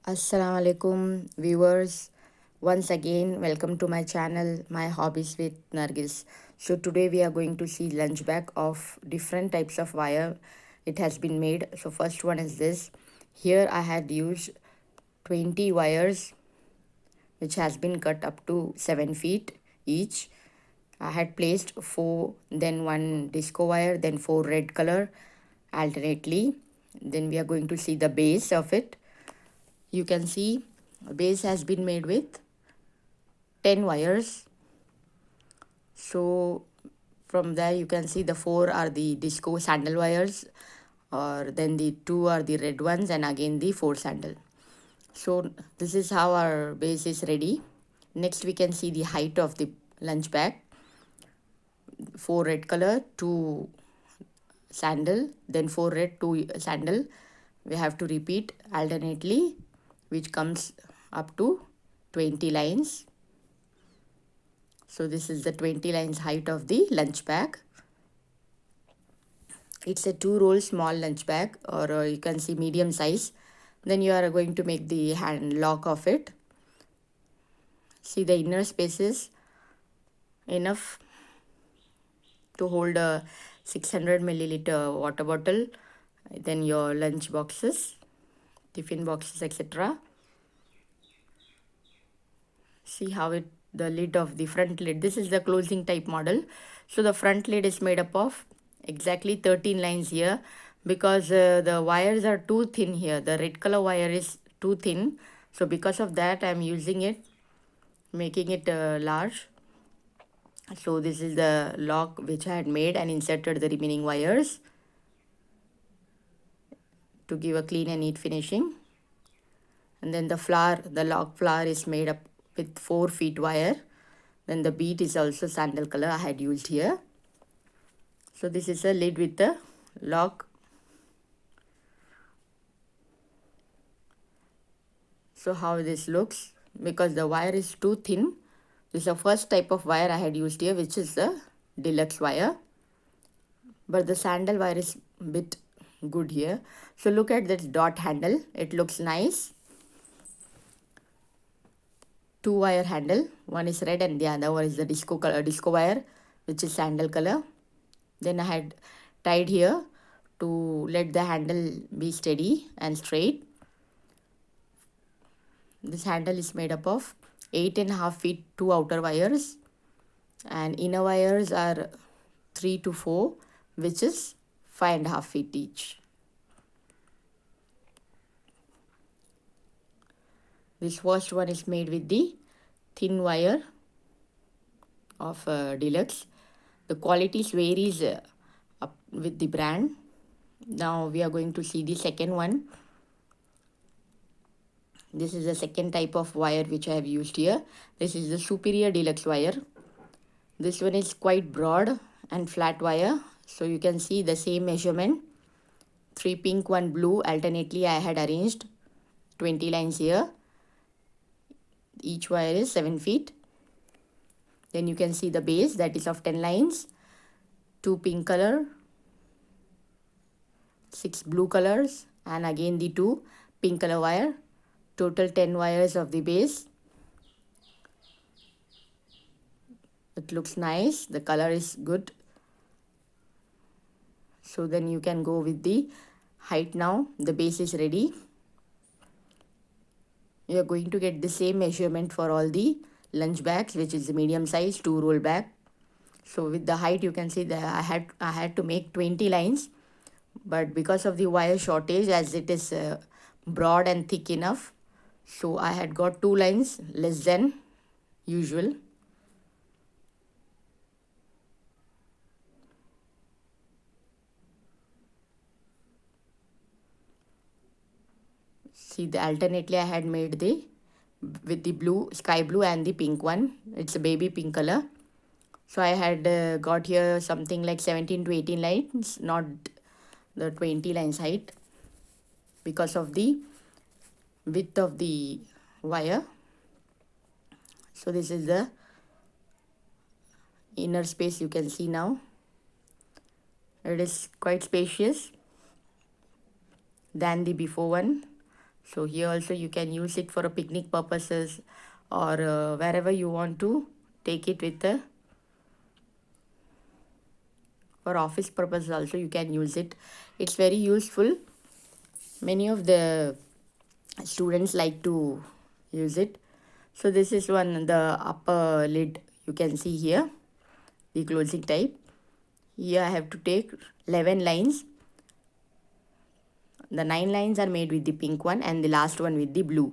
Assalamu alaikum viewers. Once again, welcome to my channel, My Hobbies with Nargis. So today we are going to see lunch bag of different types of wire it has been made. So first one is this. Here I had used 20 wires which has been cut up to 7 feet each. I had placed 4, then 1 disco wire, then 4 red color alternately. Then we are going to see the base of it. You can see base has been made with 10 wires. So from there you can see the 4 are the disco sandal wires, or then the 2 are the red ones, and again the 4 sandal. So this is how our base is ready. Next we can see the height of the lunch bag. 4 red color, 2 sandal, then 4 red, 2 sandal. We have to repeat alternately, which comes up to 20 lines. So this is the 20 lines height of the lunch bag. It's a 2-roll small lunch bag, or you can see medium size. Then you are going to make the hand lock of it. See, the inner space is enough to hold a 600 milliliter water bottle, then your lunch boxes, tiffin boxes, etc. See how it, the lid of the front lid, this is the closing type model. So the front lid is made up of exactly 13 lines here, because the wires are too thin here. The red color wire is too thin, so because of that I am using it, making it large. So this is the lock which I had made and inserted the remaining wires to give a clean and neat finishing. And then the flower, the lock flower is made up with 4 feet wire. Then the bead is also sandal color I had used here. So this is a lid with the lock. So how this looks, because the wire is too thin. This is the first type of wire I had used here, which is the deluxe wire. But the sandal wire is a bit good here. So look at this dot handle. It looks nice. 2 wire handle. One is red and the other one is the disco color, disco wire, which is sandal color. Then I had tied here to let the handle be steady and straight. This handle is made up of 8.5 feet 2 outer wires, and inner wires are 3 to 4, which is 5.5 feet each. This first one is made with the thin wire of deluxe. The qualities varies up with the brand. Now we are going to see the second one. This is the second type of wire which I have used here. This is the superior deluxe wire. This one is quite broad and flat wire. So you can see the same measurement. 3 pink, 1 blue alternately I had arranged. 20 lines here. Each wire is 7 feet. Then you can see the base, that is of 10 lines. 2 pink color, 6 blue colors, and again the 2 pink color wire. Total 10 wires of the base. It looks nice. The color is good. So then you can go with the height now. The base is ready. You are going to get the same measurement for all the lunch bags, which is the medium size 2-roll bag. So with the height you can see that I had to make 20 lines, but because of the wire shortage, as it is broad and thick enough, so I had got 2 lines less than usual. See, the alternately I had made the with the blue, sky blue, and the pink one. It's a baby pink color. So I had got here something like 17 to 18 lines, not the 20 lines height, because of the width of the wire. So this is the inner space you can see now. It is quite spacious than the before one. So here also you can use it for a picnic purposes, or wherever you want to take it with the for office purpose also you can use it. It's very useful. Many of the students like to use it. So this is one, the upper lid you can see here, the closing type. Here I have to take 11 lines. The 9 lines are made with the pink one and the last one with the blue,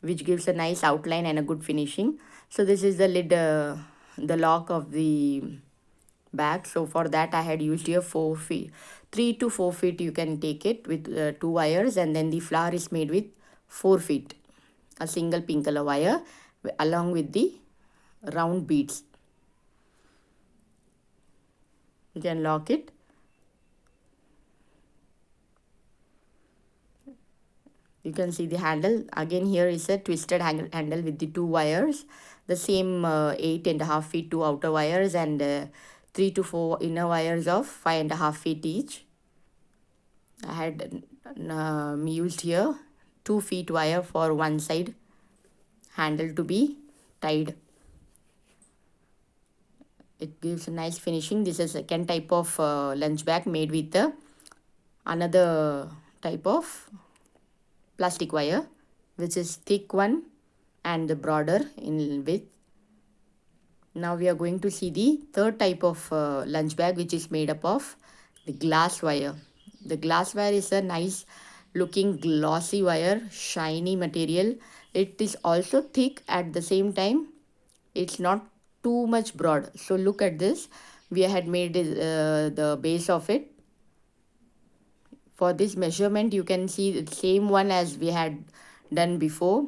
which gives a nice outline and a good finishing. So this is the lid, the lock of the bag. So for that I had used here 4 feet, 3 to 4 feet you can take it with 2 wires, and then the flower is made with 4 feet, a single pink color wire along with the round beads. You can lock it. You can see the handle. Again here is a twisted handle with the 2 wires, the same 8.5 feet 2 outer wires, and 3 to 4 inner wires of 5.5 feet each. I had used here 2 feet wire for one side handle to be tied. It gives a nice finishing. This is a second type of lunch bag made with another type of plastic wire, which is thick one and broader in width. Now we are going to see the third type of lunch bag, which is made up of the glass wire. The glass wire is a nice looking glossy wire, shiny material. It is also thick at the same time. It's not too much broad. So look at this. We had made the base of it. For this measurement, you can see the same one as we had done before.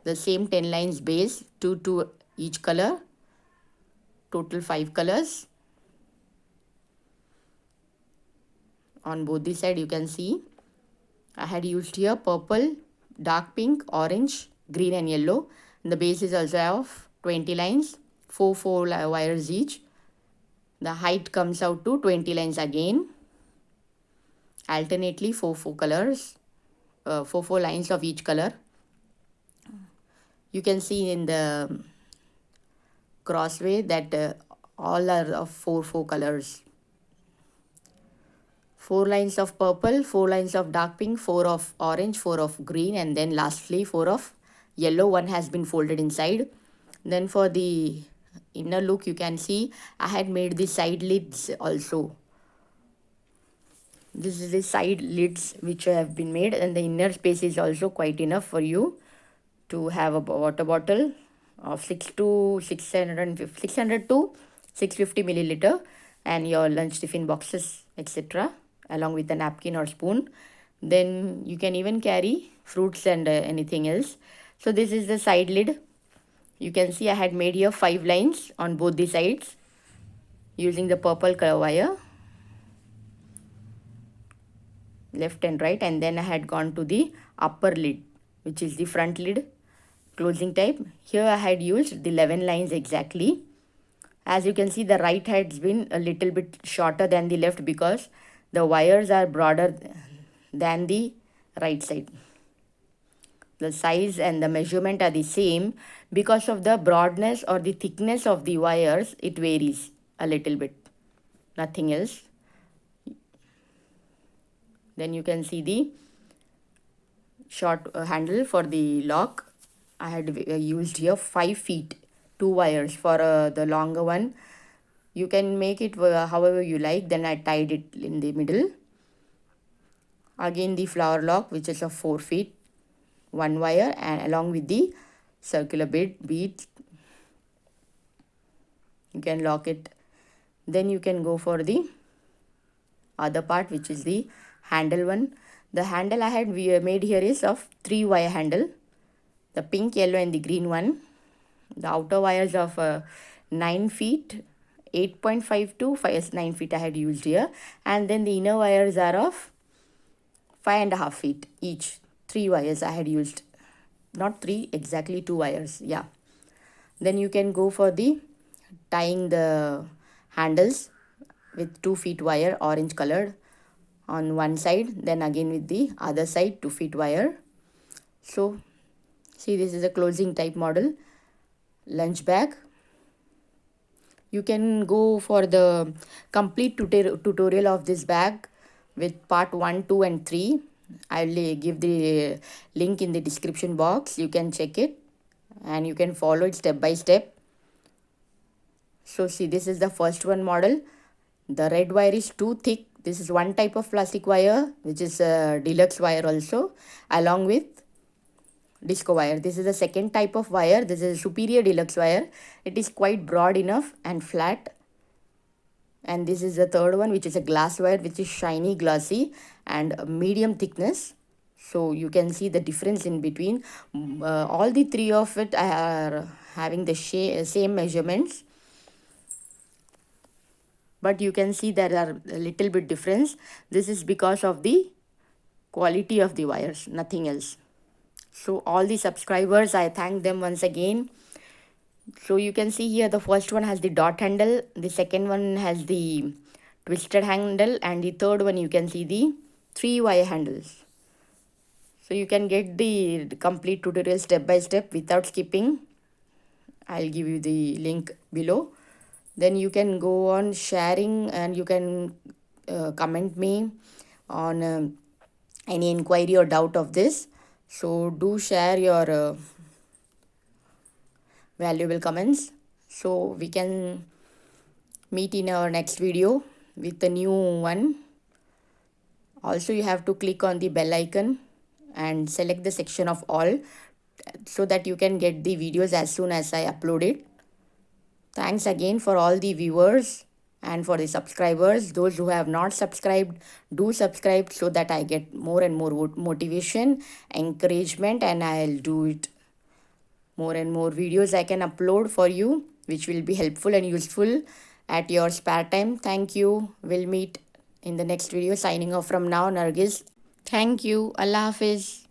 The same 10 lines base, 2 to each color. Total 5 colors. On both the side you can see I had used here purple, dark pink, orange, green and yellow. And the base is also of 20 lines, 4 wires each. The height comes out to 20 lines again. Alternately 4 colors, 4 lines of each color. You can see in the crossway that all are of 4 colors. 4 lines of purple, 4 lines of dark pink, 4 of orange, 4 of green, and then lastly 4 of yellow. One has been folded inside. Then for the inner look, you can see I had made the side lids also. This is the side lids which have been made, and the inner space is also quite enough for you to have a water bottle of 600 to 650 milliliter, and your lunch tiffin boxes, etc., along with a napkin or spoon. Then you can even carry fruits and anything else. So this is the side lid. You can see I had made here 5 lines on both the sides using the purple color wire, left and right, and then I had gone to the upper lid, which is the front lid closing type. Here I had used the 11 lines exactly. As you can see, the right has been a little bit shorter than the left because the wires are broader than the right side. The size and the measurement are the same. Because of the broadness or the thickness of the wires, it varies a little bit, nothing else. Then you can see the short handle for the lock. I had used here 5 feet 2 wires for the longer one. You can make it however you like. Then I tied it in the middle. Again the flower lock, which is of 4 feet 1 wire, and along with the circular bead you can lock it. Then you can go for the other part, which is the handle one. The handle I had made here is of 3 wire handle, the pink, yellow and the green one. The outer wires of 9 feet 8.5 to 9 feet I had used here, and then the inner wires are of 5.5 feet each. 3 wires I had used, not 3 exactly, 2 wires, yeah. Then you can go for the tying the handles with 2 feet wire, orange colored, on one side, then again with the other side 2 feet wire. So see, this is a closing type model lunch bag. You can go for the complete tutorial of this bag with part 1, 2 and 3. I'll give the link in the description box. You can check it and you can follow it step by step. So see, this is the first one model. The red wire is too thick. This is one type of plastic wire, which is a deluxe wire also, along with disco wire. This is the second type of wire. This is a superior deluxe wire. It is quite broad enough and flat. And this is the third one, which is a glass wire, which is shiny, glossy and medium thickness. So you can see the difference in between. All the three of it are having the same measurements, but you can see there are a little bit difference. This is because of the quality of the wires, nothing else. So all the subscribers, I thank them once again. So you can see here the first one has the dot handle, the second one has the twisted handle, and the third one you can see the 3 wire handles. So you can get the complete tutorial step by step without skipping. I'll give you the link below. Then you can go on sharing and you can comment me on any inquiry or doubt of this. So do share your valuable comments so we can meet in our next video with a new one. Also, you have to click on the bell icon and select the section of all so that you can get the videos as soon as I upload it. Thanks again for all the viewers and for the subscribers. Those who have not subscribed, do subscribe so that I get more and more motivation, encouragement, and I'll do it more and more videos I can upload for you, which will be helpful and useful at your spare time. Thank you. We'll meet in the next video. Signing off from now, Nargis. Thank you. Allah Hafiz.